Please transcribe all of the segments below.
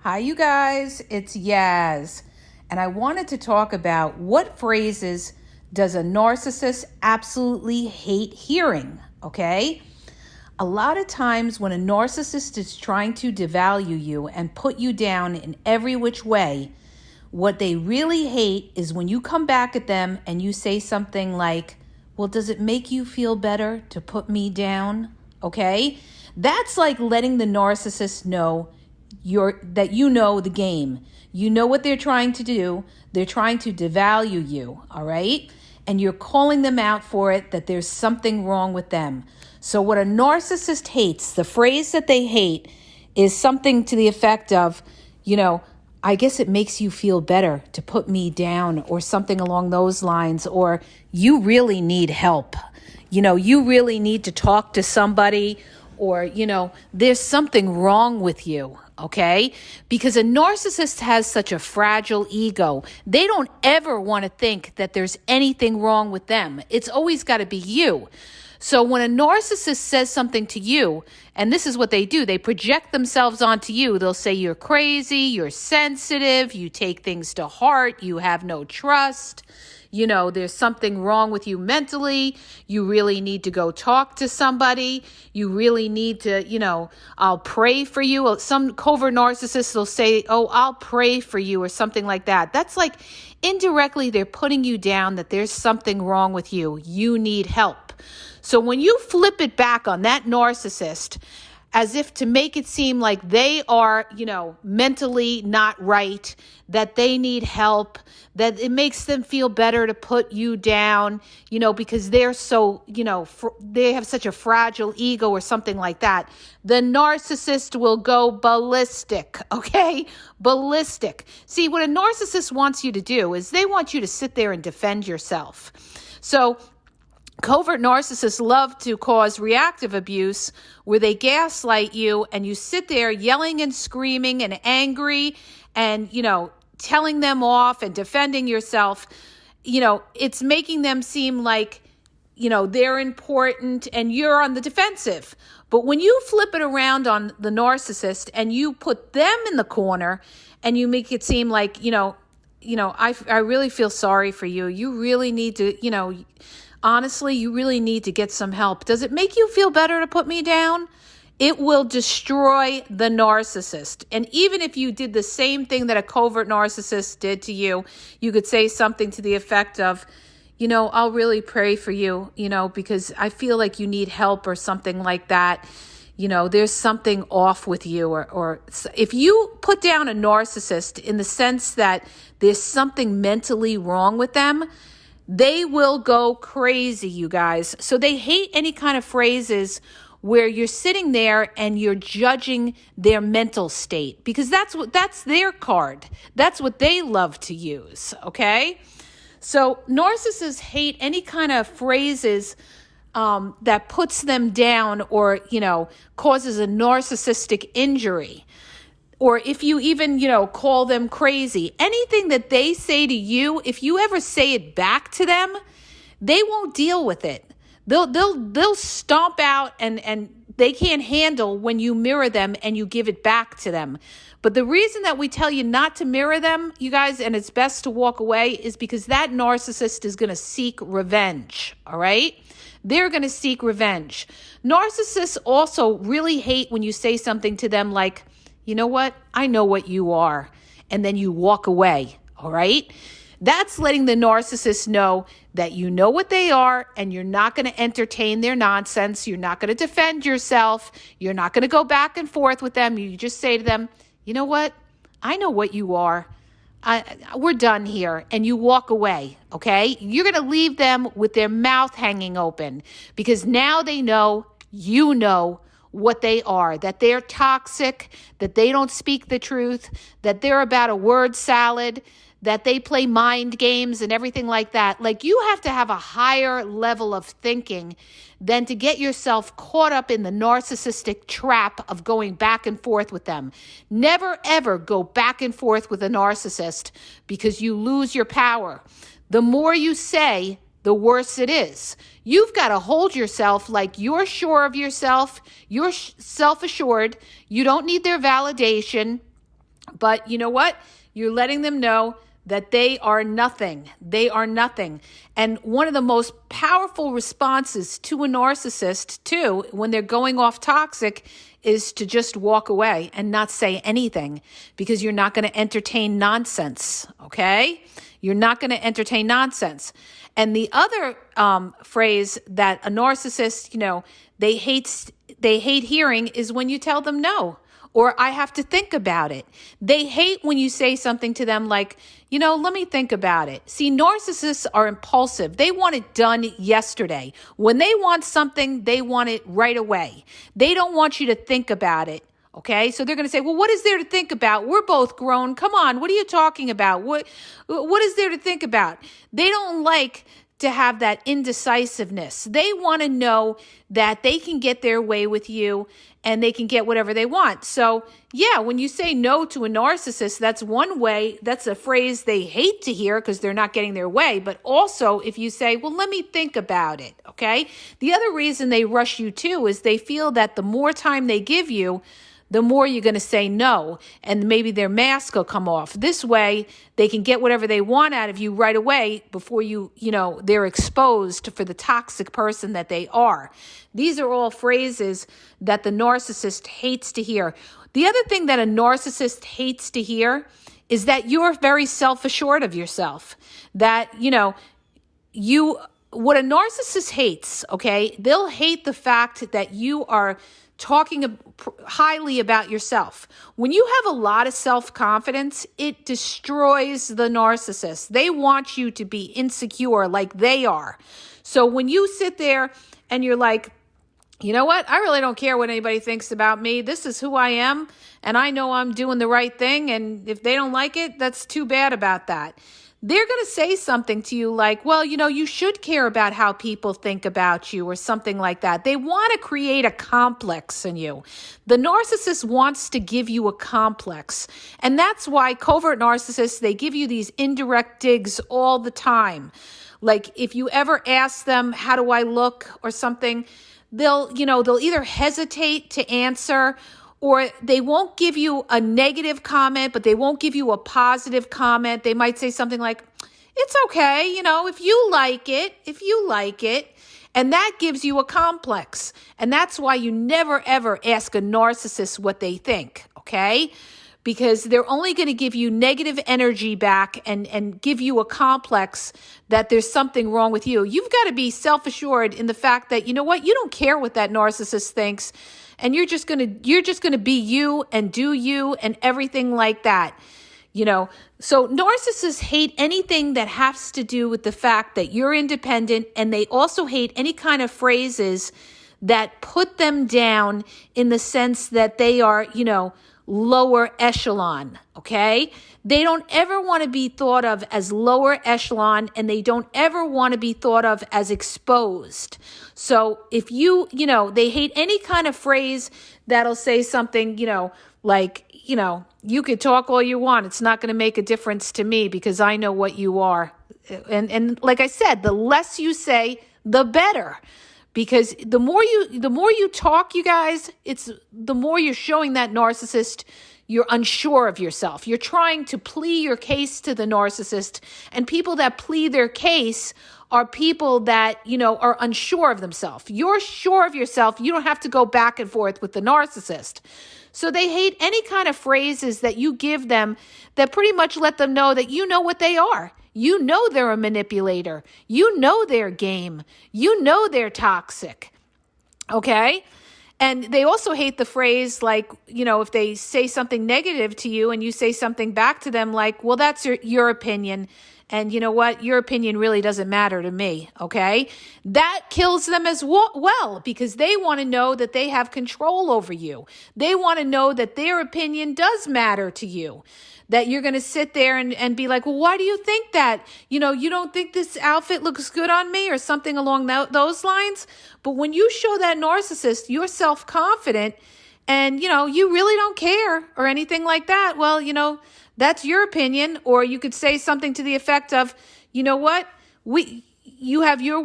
Hi, you guys. It's Yaz. And I wanted to talk about what phrases does a narcissist absolutely hate hearing, okay? A lot of times when a narcissist is trying to devalue you and put you down in every which way, what they really hate is when you come back at them and you say something like, well, does it make you feel better to put me down? Okay? That's like letting the narcissist know that you know the game. You know what they're trying to do. They're trying to devalue you, all right? And you're calling them out for it, that there's something wrong with them. So what a narcissist hates, the phrase that they hate is something to the effect of, I guess it makes you feel better to put me down, or something along those lines, or you really need help. You really need to talk to somebody, or, there's something wrong with you, okay? Because a narcissist has such a fragile ego. They don't ever want to think that there's anything wrong with them. It's always got to be you. So when a narcissist says something to you, and this is what they do, they project themselves onto you. They'll say you're crazy, you're sensitive, you take things to heart, you have no trust. There's something wrong with you mentally. You really need to go talk to somebody. You really need to, I'll pray for you. Some covert narcissists will say, oh, I'll pray for you, or something like that. That's like indirectly they're putting you down, that there's something wrong with you. You need help. So when you flip it back on that narcissist, as if to make it seem like they are, mentally not right, that they need help, that it makes them feel better to put you down, because they're so, they have such a fragile ego or something like that. The narcissist will go ballistic, okay? Ballistic. See, what a narcissist wants you to do is they want you to sit there and defend yourself. So covert narcissists love to cause reactive abuse, where they gaslight you and you sit there yelling and screaming and angry and, telling them off and defending yourself. It's making them seem like, they're important and you're on the defensive. But when you flip it around on the narcissist and you put them in the corner and you make it seem like, I really feel sorry for you. You really need to, honestly, you really need to get some help. Does it make you feel better to put me down? It will destroy the narcissist. And even if you did the same thing that a covert narcissist did to you, you could say something to the effect of, I'll really pray for you, because I feel like you need help, or something like that. There's something off with you, or if you put down a narcissist in the sense that there's something mentally wrong with them, they will go crazy, you guys. So they hate any kind of phrases where you're sitting there and you're judging their mental state, because that's their card. That's what they love to use, okay? So narcissists hate any kind of phrases that puts them down, or, causes a narcissistic injury. Or if you even, call them crazy, anything that they say to you, if you ever say it back to them, they won't deal with it. They'll stomp out, and they can't handle when you mirror them and you give it back to them. But the reason that we tell you not to mirror them, you guys, and it's best to walk away, is because that narcissist is going to seek revenge, all right? They're going to seek revenge. Narcissists also really hate when you say something to them like, you know what? I know what you are. And then you walk away, all right? That's letting the narcissist know that you know what they are, and you're not going to entertain their nonsense. You're not going to defend yourself. You're not going to go back and forth with them. You just say to them, you know what? I know what you are. We're done here. And you walk away, okay? You're going to leave them with their mouth hanging open, because now they know, you know, what they are, that they're toxic, that they don't speak the truth, that they're about a word salad, that they play mind games and everything like that. Like, you have to have a higher level of thinking than to get yourself caught up in the narcissistic trap of going back and forth with them. Never, ever go back and forth with a narcissist, because you lose your power. The more you say, the worse it is. You've got to hold yourself like you're sure of yourself. You're self-assured. You don't need their validation. But you know what? You're letting them know that they are nothing. They are nothing. And one of the most powerful responses to a narcissist, too, when they're going off toxic, is to just walk away and not say anything, because you're not going to entertain nonsense, okay? You're not going to entertain nonsense. And the other phrase that a narcissist, they hate hearing is when you tell them no, or I have to think about it. They hate when you say something to them like, let me think about it. See, narcissists are impulsive. They want it done yesterday. When they want something, they want it right away. They don't want you to think about it. Okay, so they're going to say, well, what is there to think about? We're both grown. Come on, what are you talking about? What is there to think about? They don't like to have that indecisiveness. They want to know that they can get their way with you and they can get whatever they want. So yeah, when you say no to a narcissist, that's one way. That's a phrase they hate to hear because they're not getting their way. But also if you say, well, let me think about it. Okay. The other reason they rush you too is they feel that the more time they give you, the more you're going to say no, and maybe their mask will come off. This way, they can get whatever they want out of you right away before they're exposed for the toxic person that they are. These are all phrases that the narcissist hates to hear. The other thing that a narcissist hates to hear is that you're very self-assured of yourself. That, what a narcissist hates, okay, they'll hate the fact that you are talking highly about yourself. When you have a lot of self-confidence, it destroys the narcissist. They want you to be insecure like they are. So when you sit there and you're like, you know what? I really don't care what anybody thinks about me. This is who I am, and I know I'm doing the right thing, and if they don't like it, that's too bad about that. They're going to say something to you like, well, you should care about how people think about you or something like that. They want to create a complex in you. The narcissist wants to give you a complex. And that's why covert narcissists, they give you these indirect digs all the time. Like if you ever ask them, how do I look or something, they'll either hesitate to answer, or they won't give you a negative comment, but they won't give you a positive comment. They might say something like, it's okay, if you like it. And that gives you a complex. And that's why you never, ever ask a narcissist what they think, okay? Because they're only going to give you negative energy back and give you a complex that there's something wrong with you. You've got to be self-assured in the fact that, you don't care what that narcissist thinks. And you're just going to be you and do you and everything like that. So narcissists hate anything that has to do with the fact that you're independent, and they also hate any kind of phrases that put them down in the sense that they are, lower echelon, okay? They don't ever want to be thought of as lower echelon, and they don't ever want to be thought of as exposed. So if they hate any kind of phrase that'll say something, like, you could talk all you want. It's not going to make a difference to me because I know what you are. And like I said, the less you say, the better. Because the more you talk, you guys, the more you're showing that narcissist you're unsure of yourself. You're trying to plea your case to the narcissist, and people that plea their case are people that, are unsure of themselves. You're sure of yourself. You don't have to go back and forth with the narcissist. So they hate any kind of phrases that you give them that pretty much let them know that you know what they are. You know they're a manipulator. You know they're game. You know they're toxic. Okay? And they also hate the phrase like, if they say something negative to you and you say something back to them like, well, that's your opinion. And you know what? Your opinion really doesn't matter to me, okay? That kills them as well because they want to know that they have control over you. They want to know that their opinion does matter to you. That you're going to sit there and be like, well, why do you think that? You don't think this outfit looks good on me or something along those lines? But when you show that narcissist you're self-confident and, you really don't care or anything like that, well, that's your opinion. Or you could say something to the effect of, you know what? you have your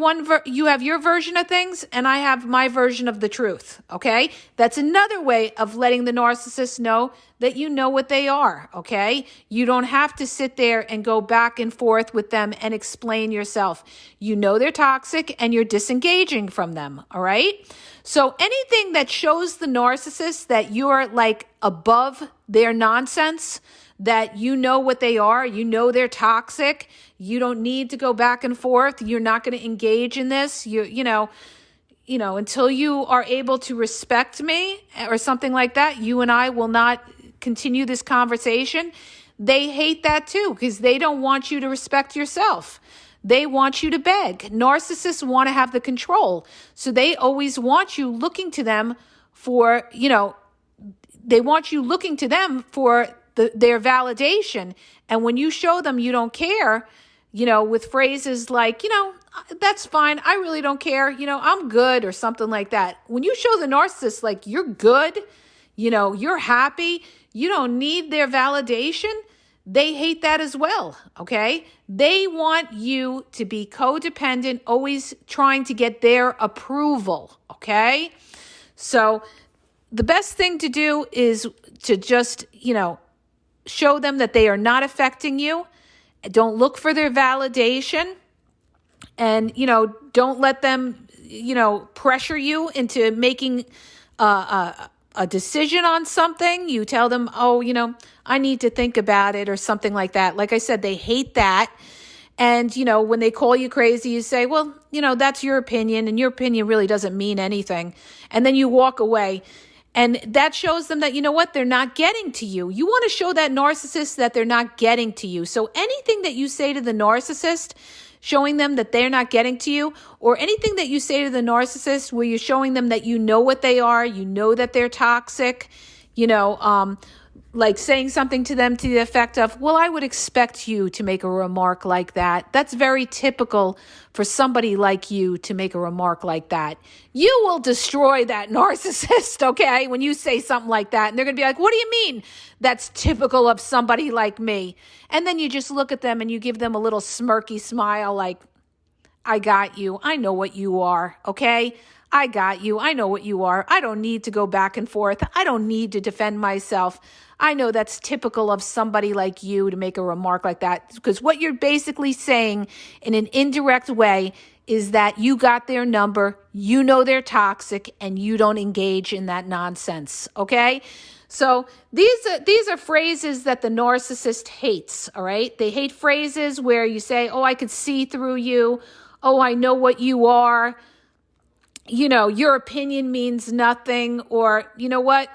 version of things, and I have my version of the truth. Okay. That's another way of letting the narcissist know that you know what they are. Okay. You don't have to sit there and go back and forth with them and explain yourself. You know they're toxic and you're disengaging from them. All right. So anything that shows the narcissist that you're like above their nonsense, that you know what they are, you know they're toxic, you don't need to go back and forth, you're not going to engage in this, you know, until you are able to respect me or something like that, you and I will not continue this conversation. They hate that too, because they don't want you to respect yourself. They want you to beg. Narcissists want to have the control. So they always want you looking to them for, they want you looking to them for their validation. And when you show them you don't care, with phrases like, that's fine, I really don't care, I'm good, or something like that. When you show the narcissist like you're good, you're happy, you don't need their validation, they hate that as well, okay? They want you to be codependent, always trying to get their approval, okay? So the best thing to do is to just, show them that they are not affecting you. Don't look for their validation. And, don't let them, pressure you into making a decision on something. You tell them, I need to think about it, or something like that. Like I said, they hate that. And, when they call you crazy, you say, well, that's your opinion, and your opinion really doesn't mean anything. And then you walk away. And that shows them that, they're not getting to you. You want to show that narcissist that they're not getting to you. So anything that you say to the narcissist, showing them that they're not getting to you, or anything that you say to the narcissist where you're showing them that you know what they are, you know that they're toxic, like saying something to them to the effect of, well, I would expect you to make a remark like that. That's very typical for somebody like you to make a remark like that. You will destroy that narcissist, okay, when you say something like that. And they're going to be like, what do you mean that's typical of somebody like me? And then you just look at them and you give them a little smirky smile like, I got you. I know what you are, okay? I got you. I know what you are. I don't need to go back and forth. I don't need to defend myself. I know that's typical of somebody like you to make a remark like that, because what you're basically saying in an indirect way is that you got their number, you know they're toxic, and you don't engage in that nonsense, okay? So these are phrases that the narcissist hates, all right? They hate phrases where you say, oh, I could see through you. Oh, I know what you are. Your opinion means nothing, or you know what?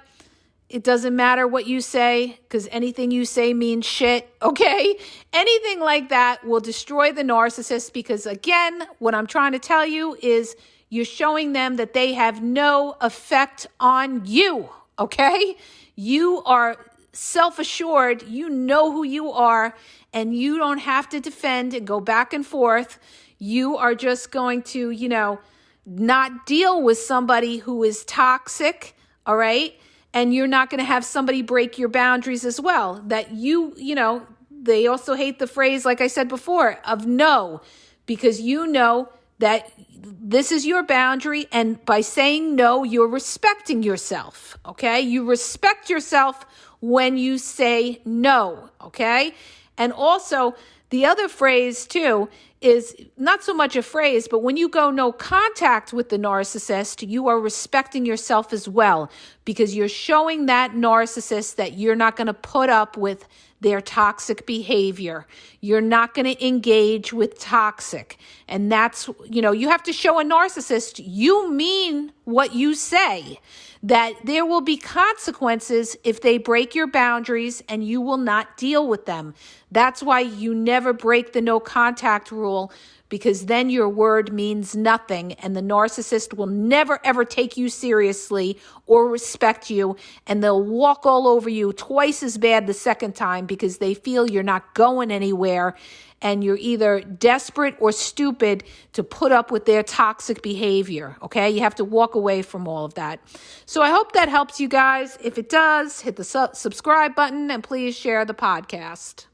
It doesn't matter what you say, because anything you say means shit, okay? Anything like that will destroy the narcissist, because again, what I'm trying to tell you is you're showing them that they have no effect on you, okay? You are self-assured, you know who you are, and you don't have to defend and go back and forth. You are just going to, not deal with somebody who is toxic, all right? And you're not going to have somebody break your boundaries as well. That they also hate the phrase, like I said before, of no, because you know that this is your boundary. And by saying no, you're respecting yourself, okay? You respect yourself when you say no, okay? And also, the other phrase too is not so much a phrase, but when you go no contact with the narcissist, you are respecting yourself as well, because you're showing that narcissist that you're not going to put up with their toxic behavior. You're not going to engage with toxic. And that's, you have to show a narcissist you mean what you say, that there will be consequences if they break your boundaries and you will not deal with them. That's why you never break the no contact rule, because then your word means nothing and the narcissist will never ever take you seriously or respect you, and they'll walk all over you twice as bad the second time because they feel you're not going anywhere and you're either desperate or stupid to put up with their toxic behavior, okay? You have to walk away from all of that. So I hope that helps you guys. If it does, hit the subscribe button and please share the podcast.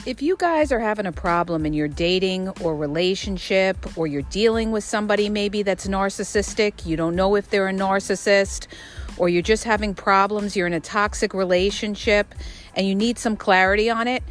If you guys are having a problem in your dating or relationship, or you're dealing with somebody maybe that's narcissistic, you don't know if they're a narcissist, or you're just having problems, you're in a toxic relationship, and you need some clarity on it,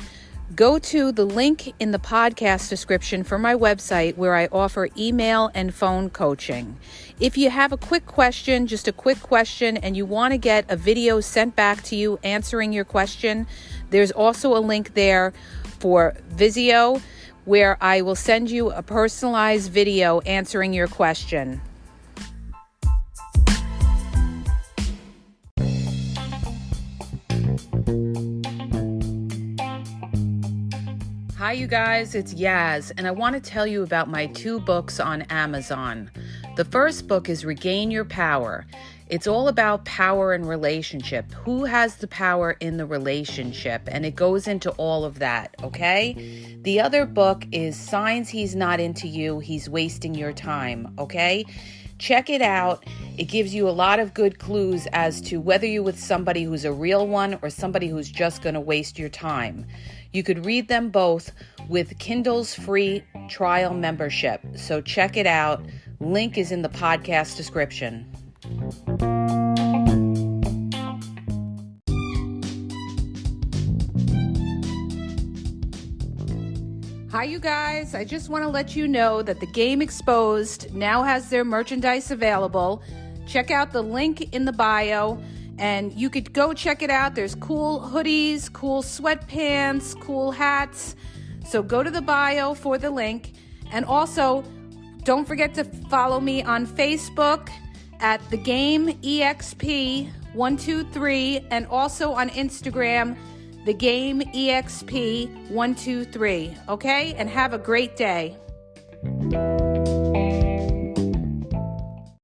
go to the link in the podcast description for my website where I offer email and phone coaching. If you have a quick question, just a quick question, and you want to get a video sent back to you answering your question, there's also a link there for Vizio where I will send you a personalized video answering your question. Hi, you guys, it's Yaz, and I want to tell you about my 2 books on Amazon. The first book is Regain Your Power. It's all about power and relationship. Who has the power in the relationship? And it goes into all of that, okay? The other book is Signs He's Not Into You, He's Wasting Your Time, okay? Check it out. It gives you a lot of good clues as to whether you're with somebody who's a real one or somebody who's just going to waste your time. You could read them both with Kindle's free trial membership. So check it out. Link is in the podcast description. Hi, you guys. I just want to let you know that the Game Exposed now has their merchandise available. Check out the link in the bio, and you could go check it out. There's cool hoodies, cool sweatpants, cool hats. So go to the bio for the link. And also, don't forget to follow me on Facebook at The Game EXP 123, and also on Instagram, The Game EXP 123. Okay? And have a great day.